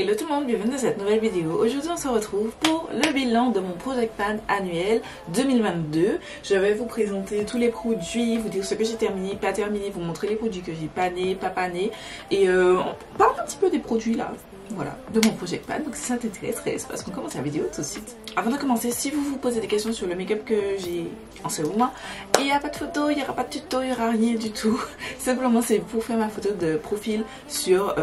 Hello tout le monde, bienvenue dans cette nouvelle vidéo. Aujourd'hui on se retrouve pour le bilan de mon Project Pan annuel 2022. Je vais vous présenter tous les produits, vous dire ce que j'ai terminé, pas terminé, vous montrer les produits que j'ai pané, pas pané. Et on parle un petit peu des produits là, voilà, de mon Project Pan. Donc si ça t'intéresse, reste parce qu'on commence la vidéo tout de suite. Avant de commencer, si vous vous posez des questions sur le make-up que j'ai en ce moment, il n'y a pas de photo, il n'y aura pas de tuto, il n'y aura rien du tout. Simplement c'est pour faire ma photo de profil sur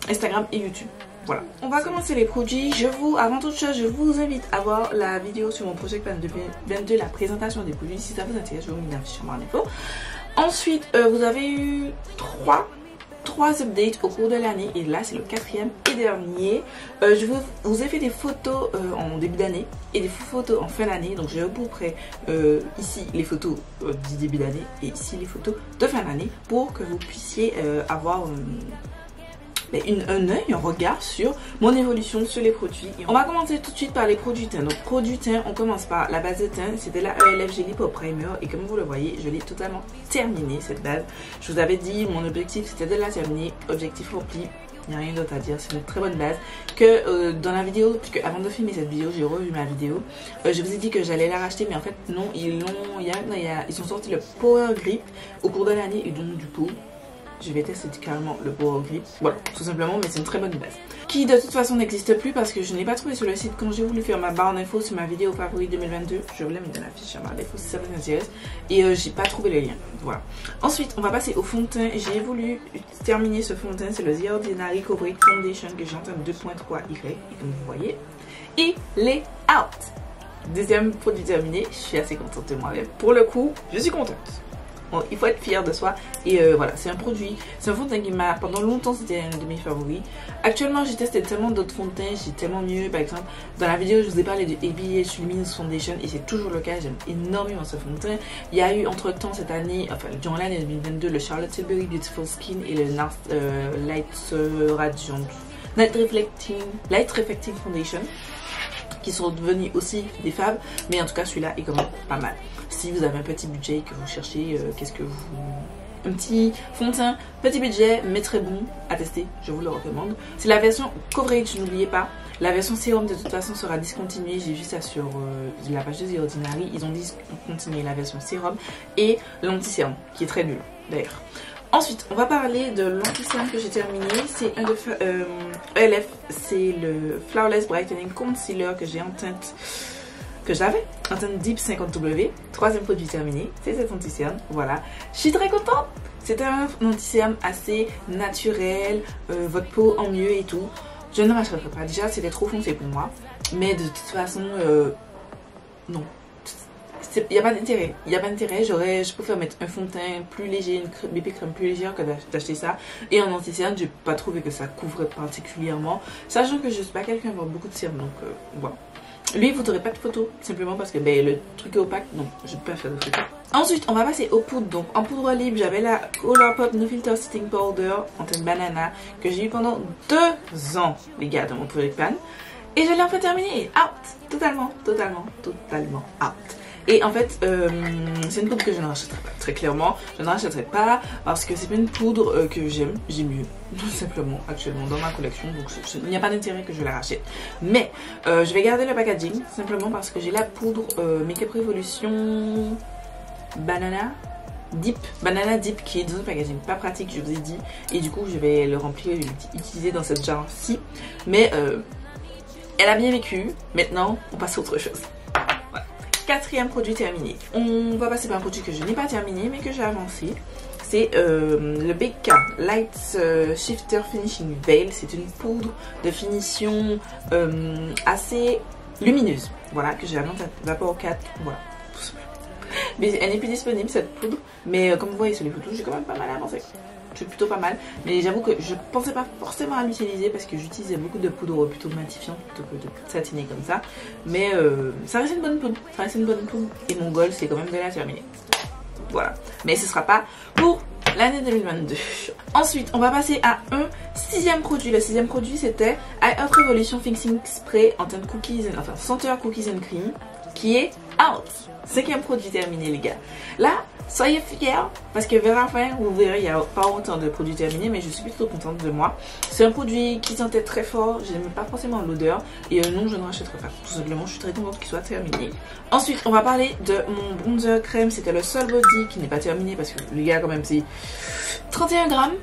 Instagram et YouTube. Voilà, on va commencer les produits. Avant toute chose, je vous invite à voir la vidéo sur mon Project Pan 2022, la présentation des produits. Si ça vous intéresse, je vous mets une affiche en barre d'infos. Ensuite, vous avez eu trois updates au cours de l'année et là c'est le quatrième et dernier. Je vous ai fait des photos en début d'année et des photos en fin d'année. Donc je vous près ici les photos du début d'année et ici les photos de fin d'année pour que vous puissiez avoir un regard sur mon évolution sur les produits. On va commencer tout de suite par les produits teints. Donc produits teints, on commence par la base de teint. C'était la ELF Jelly Pop Primer et comme vous le voyez, je l'ai totalement terminée cette base. Je vous avais dit mon objectif c'était de la terminer. Objectif rempli. Il n'y a rien d'autre à dire, c'est une très bonne base. Que dans la vidéo, puisque avant de filmer cette vidéo, j'ai revu ma vidéo. Je vous ai dit que j'allais la racheter, mais en fait non, ils ont sorti le Power Grip au cours de l'année et donc du coup je vais tester carrément le Power Grip. Voilà, tout simplement, mais c'est une très bonne base. Qui de toute façon n'existe plus parce que je n'ai pas trouvé sur le site quand j'ai voulu faire ma barre d'infos sur ma vidéo favorite 2022. Je vous la mets dans la fiche à barre d'infos si ça vous intéresse. Et j'ai pas trouvé le lien. Voilà. Ensuite, on va passer au fond de teint. J'ai voulu terminer ce fond de teint. C'est le The Ordinary Coverage Foundation que j'ai en teint 2.3Y. Et comme vous voyez, il est out. Deuxième produit terminé. Je suis assez contente de moi-même. Pour le coup, je suis contente. Bon, il faut être fier de soi et voilà, c'est un produit, c'est un fond de teint qui m'a, pendant longtemps c'était un de mes favoris. Actuellement j'ai testé tellement d'autres fonds de teint, j'ai tellement mieux. Par exemple dans la vidéo je vous ai parlé de ABH Luminous Foundation et c'est toujours le cas, j'aime énormément ce fond de teint. Il y a eu entre temps cette année, enfin durant l'année 2022, le Charlotte Tilbury Beautiful Skin et le Light Radiant Light Reflecting Foundation qui sont devenus aussi des faves, mais en tout cas celui-là est quand même pas mal. Si vous avez un petit budget que vous cherchez, un petit fond de teint, petit budget, mais très bon à tester, je vous le recommande. C'est la version coverage, n'oubliez pas. La version sérum de toute façon sera discontinuée, j'ai vu ça sur la page de The Ordinary. Ils ont discontinué la version sérum et l'anti-sérum, qui est très nul d'ailleurs. Ensuite, on va parler de l'anti-sérum que j'ai terminé. C'est un de ELF, c'est le Flawless Brightening Concealer que j'ai en teinte, que j'avais en teinte Deep 50W. Troisième produit terminé, c'est cet anti-sérum. Voilà, je suis très contente. C'est un anti-sérum assez naturel, votre peau en mieux et tout. Je ne rachèterai pas. Déjà, c'était trop foncé pour moi. Mais de toute façon, non. Il n'y a pas d'intérêt. Il n'y a pas d'intérêt. Je préfère mettre un fond de teint plus léger, une BB crème plus légère que d'acheter ça. Et en anti-sérum, je n'ai pas trouvé que ça couvrait particulièrement. Sachant que je ne suis pas quelqu'un qui a beaucoup de sérum. Donc voilà. Lui, vous n'aurez pas de photo. Simplement parce que le truc est opaque. Donc je ne peux pas faire de photo. Ensuite, on va passer aux poudres. Donc en poudre libre, j'avais la Colourpop No Filter Setting Powder en teinte banana que j'ai eu pendant 2 ans, les gars, dans mon Project Pan. Et je l'ai enfin terminé. Out. Totalement out. Et en fait, c'est une poudre que je ne rachèterai pas, très clairement. Je ne rachèterai pas parce que c'est pas une poudre que j'aime. J'ai mieux, tout simplement, actuellement dans ma collection. Donc il n'y a pas d'intérêt que je la rachète. Mais je vais garder le packaging, simplement parce que j'ai la poudre Makeup Revolution Banana Deep qui est dans un packaging pas pratique, je vous ai dit. Et du coup, je vais le remplir et l'utiliser dans cette jarre-ci. Mais elle a bien vécu. Maintenant, on passe à autre chose. Quatrième produit terminé. On va passer par un produit que je n'ai pas terminé mais que j'ai avancé. C'est le Big K Light Shifter Finishing Veil. C'est une poudre de finition assez lumineuse. Voilà, que j'ai avancé à Vapor 4. Voilà. Mais elle n'est plus disponible cette poudre. Mais comme vous voyez sur les photos, j'ai quand même pas mal avancé. Je suis plutôt pas mal, mais j'avoue que je pensais pas forcément à l'utiliser parce que j'utilisais beaucoup de poudre plutôt matifiante plutôt que de satiner comme ça. Mais ça reste une bonne poudre, et mon goal c'est quand même de la terminer. Voilà, mais ce sera pas pour l'année 2022. Ensuite, on va passer à un sixième produit. Le sixième produit c'était Earth Revolution Fixing Spray en teinte senteur Cookies and Cream qui est out. Cinquième produit terminé les gars. Là, soyez fiers parce que vers la fin, vous verrez, il n'y a pas autant de produits terminés, mais je suis plutôt contente de moi. C'est un produit qui sentait très fort, je n'aime pas forcément l'odeur et non, je ne rachèterai pas. Tout simplement, je suis très contente qu'il soit terminé. Ensuite, on va parler de mon bronzer crème. C'était le Sol Body qui n'est pas terminé parce que les gars, quand même, c'est 31 grammes.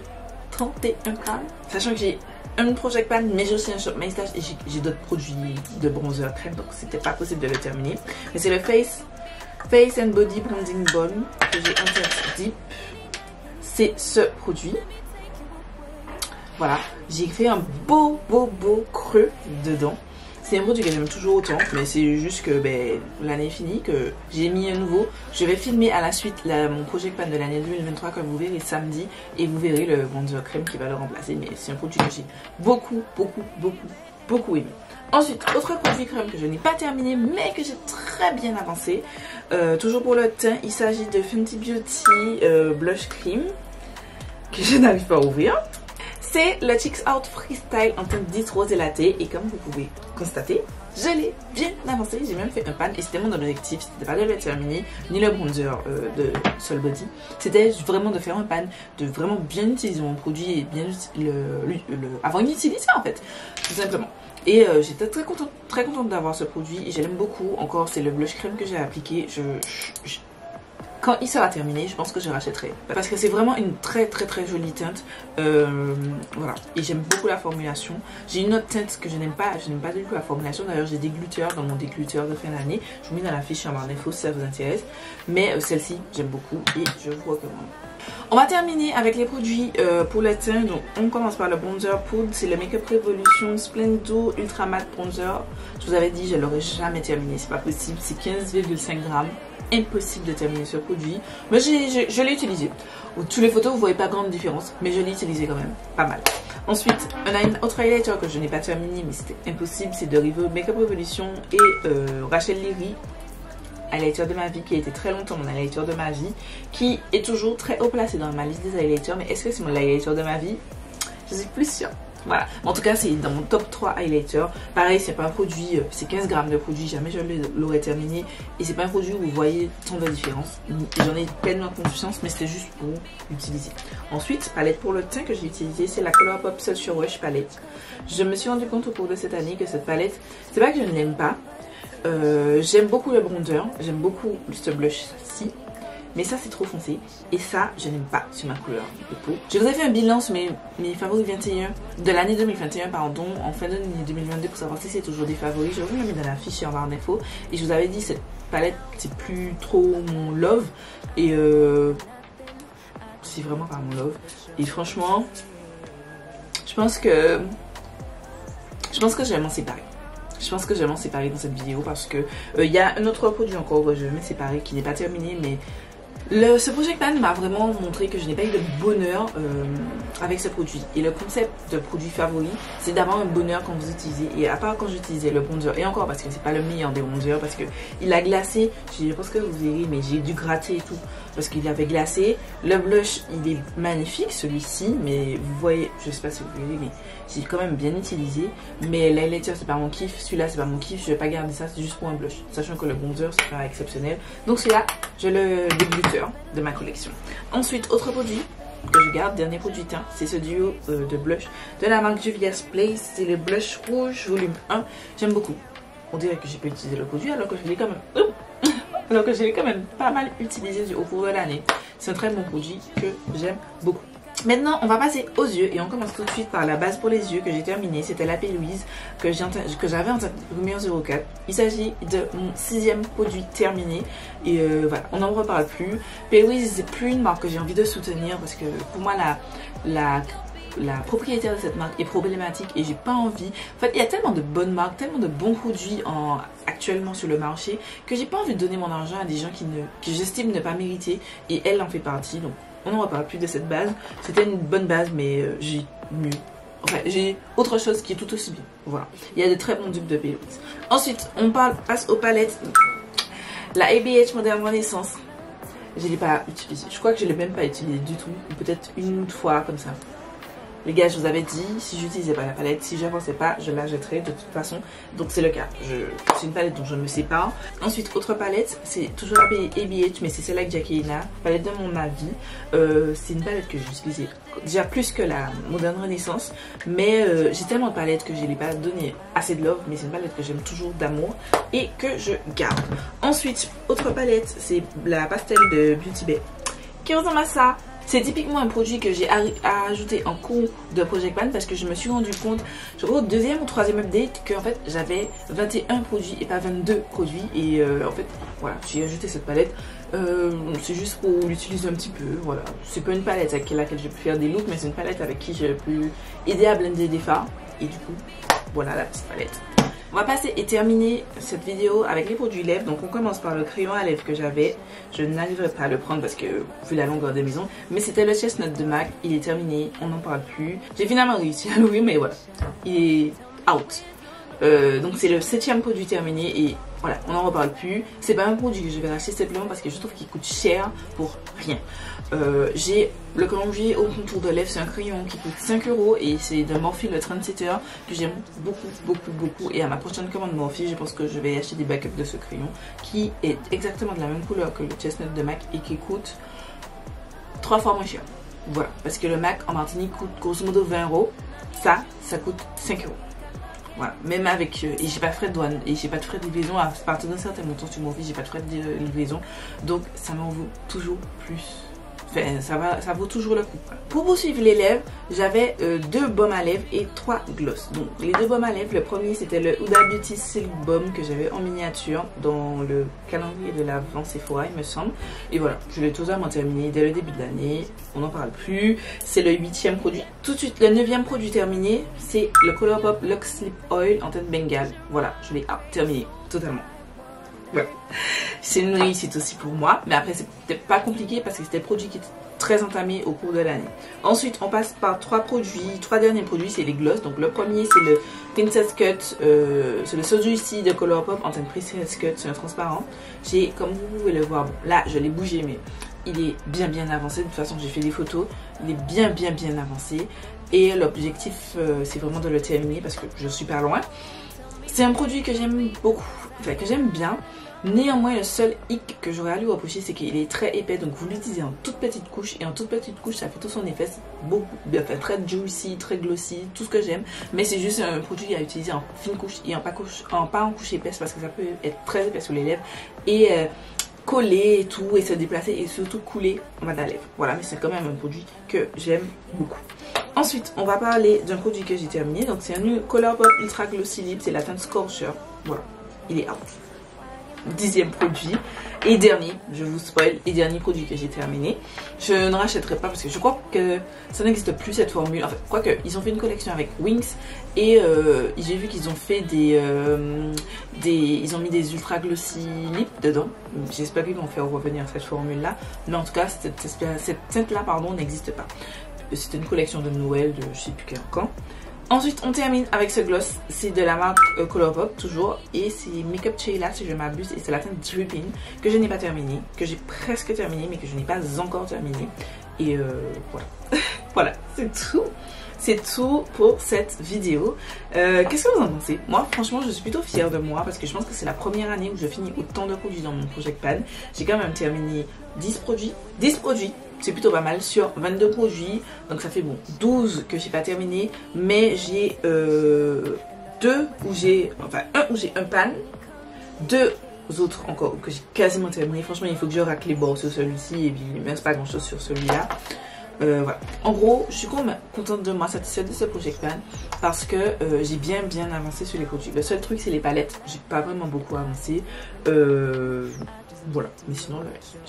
31 grammes. Sachant que j'ai un Project Pan, mais j'ai aussi un Shop My Stash et j'ai d'autres produits de bronzer crème, donc c'était pas possible de le terminer. Mais c'est le Face and Body Blending Balm que j'ai interdit. C'est ce produit. Voilà, j'ai fait un beau creux dedans. C'est un produit que j'aime toujours autant, mais c'est juste que l'année est finie, que j'ai mis un nouveau. Je vais filmer à la suite mon Project Pan de l'année 2023, comme vous verrez samedi, et vous verrez le bronzer crème qui va le remplacer. Mais c'est un produit que j'ai beaucoup aimé. Ensuite, autre produit crème que je n'ai pas terminé, mais que j'ai très bien avancé. Toujours pour le teint, il s'agit de Fenty Beauty Blush Cream, que je n'arrive pas à ouvrir. C'est le Chicks Out Freestyle en teinte 10 rose et latte, et comme vous pouvez constater, je l'ai bien avancé. J'ai même fait un pan et c'était mon objectif, c'était pas de le terminer ni le bronzer de Sol Body, c'était vraiment de faire un pan, de vraiment bien utiliser mon produit et bien avoir une utilité en fait, tout simplement. Et j'étais très contente d'avoir ce produit et je l'aime beaucoup. Encore, c'est le blush crème que j'ai appliqué. Quand il sera terminé, je pense que je rachèterai. Parce que c'est vraiment une très jolie teinte. Voilà. Et j'aime beaucoup la formulation. J'ai une autre teinte que je n'aime pas. Je n'aime pas du tout la formulation. D'ailleurs, j'ai des gluteurs dans mon déglutteur de fin d'année. Je vous mets dans la fiche en barre d'infos si ça vous intéresse. Mais celle-ci, j'aime beaucoup et je vous recommande. On va terminer avec les produits pour le teint. Donc, on commence par le bronzer poudre. C'est le Makeup Revolution Splendo Ultra Matte Bronzer. Je vous avais dit, je ne l'aurais jamais terminé. C'est pas possible. C'est 15,5 grammes. Impossible de terminer ce produit, mais je l'ai utilisé. Toutes les photos vous voyez pas grande différence, mais je l'ai utilisé quand même pas mal. Ensuite on a une autre highlighter que je n'ai pas terminé, mais c'était impossible, c'est de Makeup Revolution et Rachel Léry, highlighter de ma vie, qui a été très longtemps mon highlighter de ma vie, qui est toujours très haut placé dans ma liste des highlighters. Mais est-ce que c'est mon highlighter de ma vie? Je suis plus sûre. Voilà, en tout cas c'est dans mon top 3 highlighter. Pareil, c'est pas un produit, c'est 15 grammes de produit, jamais je l'aurais terminé. Et c'est pas un produit où vous voyez tant de différence. J'en ai pleinement confiance, mais c'était juste pour l'utiliser. Ensuite, palette pour le teint que j'ai utilisé, c'est la Colourpop Sultrush Rush palette. Je me suis rendu compte au cours de cette année que cette palette, c'est pas que je ne l'aime pas. J'aime beaucoup le bronzer, j'aime beaucoup ce blush-ci. Mais ça c'est trop foncé et ça je n'aime pas sur ma couleur de peau. Je vous ai fait un bilan sur mes favoris 21 de l'année 2021 pardon, en fin d'année 2022 pour savoir si c'est toujours des favoris. Je vous le mets dans la fiche en barre d'infos. Et je vous avais dit cette palette c'est plus trop mon love. Et c'est vraiment pas mon love. Et franchement je pense que je vais m'en séparer. Je pense que je vais m'en séparer dans cette vidéo parce que il y a un autre produit encore que je vais me séparer qui n'est pas terminé, mais ce Project Pan m'a vraiment montré que je n'ai pas eu de bonheur avec ce produit. Et le concept de produit favori, c'est d'avoir un bonheur quand vous utilisez. Et à part quand j'utilisais le bronzer, et encore parce que c'est pas le meilleur des bronzers, parce que il a glacé, je pense que vous verrez, mais j'ai dû gratter et tout, parce qu'il avait glacé. Le blush, il est magnifique celui-ci, mais vous voyez, je sais pas si vous verrez, mais j'ai quand même bien utilisé. Mais l'highlighter c'est pas mon kiff, celui-là c'est pas mon kiff, je vais pas garder ça, c'est juste pour un blush. Sachant que le bronzer c'est pas exceptionnel. Donc celui-là, je le dégluteur de ma collection. Ensuite, autre produit que je garde, dernier produit teint, c'est ce duo de blush de la marque Juvia's Place. C'est le blush rouge volume 1. J'aime beaucoup. On dirait que j'ai pas utilisé le produit alors que je l'ai quand même pas mal utilisé au cours de l'année. C'est un très bon produit que j'aime beaucoup. Maintenant, on va passer aux yeux et on commence tout de suite par la base pour les yeux que j'ai terminée. C'était la P-Louise que j'avais en tête numéro 04. Il s'agit de mon 6e produit terminé et voilà, on n'en reparle plus. P-Louise, c'est plus une marque que j'ai envie de soutenir parce que pour moi, la propriétaire de cette marque est problématique et j'ai pas envie. En fait, il y a tellement de bonnes marques, tellement de bons produits actuellement sur le marché que j'ai pas envie de donner mon argent à des gens que j'estime ne pas mériter, et elle en fait partie. Donc on n'en reparle plus de cette base. C'était une bonne base, mais j'ai mieux. Enfin, j'ai autre chose qui est tout aussi bien. Voilà. Il y a de très bons dupes de P-Louise. Ensuite, on passe aux palettes. La ABH Modern Renaissance. Je ne l'ai pas utilisée. Je crois que je ne l'ai même pas utilisée du tout. Ou peut-être une fois comme ça. Les gars, je vous avais dit, si j'utilisais pas la palette, si j'avançais pas, je la jetterais de toute façon. Donc c'est le cas. C'est une palette dont je ne me sépare. Ensuite, autre palette, c'est toujours la ABH, mais c'est celle-là avec Jacqueline. Palette de mon avis. C'est une palette que j'ai utilisée déjà plus que la Modern Renaissance. Mais j'ai tellement de palettes que je n'ai pas donné assez de love. Mais c'est une palette que j'aime toujours d'amour et que je garde. Ensuite, autre palette, c'est la pastel de Beauty Bay qui ressemble à ça. C'est typiquement un produit que j'ai ajouté en cours de Project Pan parce que je me suis rendu compte, je crois au deuxième ou troisième update, que en fait j'avais 21 produits et pas 22 produits. Et en fait, voilà, j'ai ajouté cette palette. C'est juste pour l'utiliser un petit peu, voilà. C'est pas une palette avec laquelle je peux faire des looks, mais c'est une palette avec qui je peux aider à blender des fards. Et du coup, voilà la petite palette. On va passer et terminer cette vidéo avec les produits lèvres. Donc on commence par le crayon à lèvres que j'avais. Je n'arriverai pas à le prendre parce que vu la longueur des maisons. Mais c'était le Chestnut de MAC. Il est terminé, on n'en parle plus. J'ai finalement réussi à l'ouvrir, mais voilà, il est out. Donc c'est le 7e produit terminé et voilà, on n'en reparle plus. C'est pas un produit que je vais racheter simplement parce que je trouve qu'il coûte cher pour rien. J'ai le crayon au contour de lèvres, c'est un crayon qui coûte 5 € et c'est de Morphe le 37 heures que j'aime beaucoup. Et à ma prochaine commande Morphe, je pense que je vais acheter des backups de ce crayon qui est exactement de la même couleur que le Chestnut de MAC et qui coûte 3 fois moins cher. Voilà, parce que le MAC en Martinique coûte grosso modo 20 €. Ça coûte 5 €. Voilà, même avec, et j'ai pas de frais de douane et j'ai pas de frais de livraison à partir d'un certain montant sur Morphe, j'ai pas de frais de livraison, donc ça m'en vaut toujours plus. Enfin, ça vaut toujours le coup. Pour poursuivre les lèvres, j'avais 2 baumes à lèvres et 3 gloss. Donc les 2 baumes à lèvres, le premier c'était le Huda Beauty Silk Balm que j'avais en miniature dans le calendrier de l'Avent Sephora il me semble. Et voilà, je l'ai totalement terminé dès le début de l'année, on n'en parle plus. C'est le 8e produit. Tout de suite, le 9e produit terminé, c'est le Colourpop Luxe Slip Oil en teinte bengale. Voilà, je l'ai terminé totalement. Ouais. C'est une réussite aussi pour moi, mais après c'était pas compliqué parce que c'était des produits qui étaient très entamés au cours de l'année. Ensuite on passe par 3 derniers produits, c'est les gloss. Donc le premier c'est le Princess Cut, c'est le Soju ici de Colourpop en teinte Princess Cut, c'est un transparent. J'ai, comme vous pouvez le voir, bon, là je l'ai bougé mais il est bien avancé, de toute façon j'ai fait des photos, il est bien avancé et l'objectif c'est vraiment de le terminer parce que je suis pas loin. C'est un produit que j'aime beaucoup, enfin que j'aime bien. Néanmoins, le seul hic que j'aurais à lui reprocher, c'est qu'il est très épais. Donc vous l'utilisez en toute petite couche. Et en toute petite couche, ça fait tout son effet. C'est beaucoup, enfin, très juicy, très glossy, tout ce que j'aime. Mais c'est juste un produit à utiliser en fine couche et pas en couche épaisse. Parce que ça peut être très épais sur les lèvres. Et coller et tout, et se déplacer. Et surtout couler en bas de la lèvre. Voilà, mais c'est quand même un produit que j'aime beaucoup. Ensuite, on va parler d'un produit que j'ai terminé. Donc c'est un Colourpop Ultra Glossy Lip. C'est la teinte Scorcher. Voilà, il est out. 10e produit et dernier, je vous spoil, et dernier produit que j'ai terminé. Je ne rachèterai pas parce que je crois que ça n'existe plus cette formule. Enfin, quoique, ils ont fait une collection avec Wings et j'ai vu qu'ils ont fait ils ont mis des ultra glossy lips dedans. J'espère qu'ils vont faire revenir cette formule là, mais en tout cas cette teinte là n'existe pas. C'était une collection de Noël de je sais plus quand. Ensuite, on termine avec ce gloss. C'est de la marque Colourpop, toujours. Et c'est Makeup Sheila, si je m'abuse. Et c'est la teinte Dripping, que je n'ai pas terminée. Que j'ai presque terminée, mais que je n'ai pas encore terminée. Et voilà. Voilà, c'est tout. C'est tout pour cette vidéo. Qu'est-ce que vous en pensez? Moi, franchement, je suis plutôt fière de moi. Parce que je pense que c'est la première année où je finis autant de produits dans mon Project Pan. J'ai quand même terminé 10 produits. 10 produits. C'est plutôt pas mal sur 22 produits. Donc ça fait bon 12 que j'ai pas terminé. Mais j'ai un où j'ai un pan. 2 autres encore que j'ai quasiment terminé. Franchement il faut que je racle les bords sur celui-ci. Et puis il ne me reste pas grand chose sur celui-là. Voilà. En gros je suis quand même contente de moi, satisfaite de ce Project Pan. Parce que j'ai bien avancé sur les produits. Le seul truc c'est les palettes. J'ai pas vraiment beaucoup avancé. Voilà, mais sinon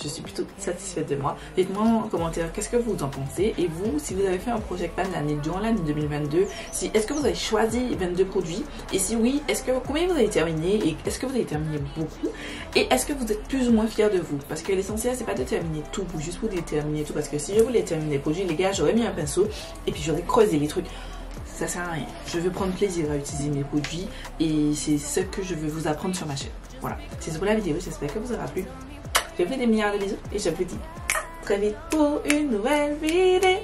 je suis plutôt satisfaite de moi. Dites-moi en commentaire qu'est-ce que vous en pensez. Et vous, si vous avez fait un Project Pan durant l'année 2022, est-ce que vous avez choisi 22 produits? Et si oui, combien vous avez terminé? Et est-ce que vous avez terminé beaucoup? Et est-ce que vous êtes plus ou moins fiers de vous? Parce que l'essentiel c'est pas de terminer tout juste pour déterminer tout. Parce que si je voulais terminer les produits, les gars, j'aurais mis un pinceau et puis j'aurais creusé les trucs. Ça sert à rien. Je veux prendre plaisir à utiliser mes produits et c'est ce que je veux vous apprendre sur ma chaîne. Voilà, c'est tout pour la vidéo, j'espère que vous aura plu. Je vous fais des milliards de bisous et je vous dis très vite pour une nouvelle vidéo.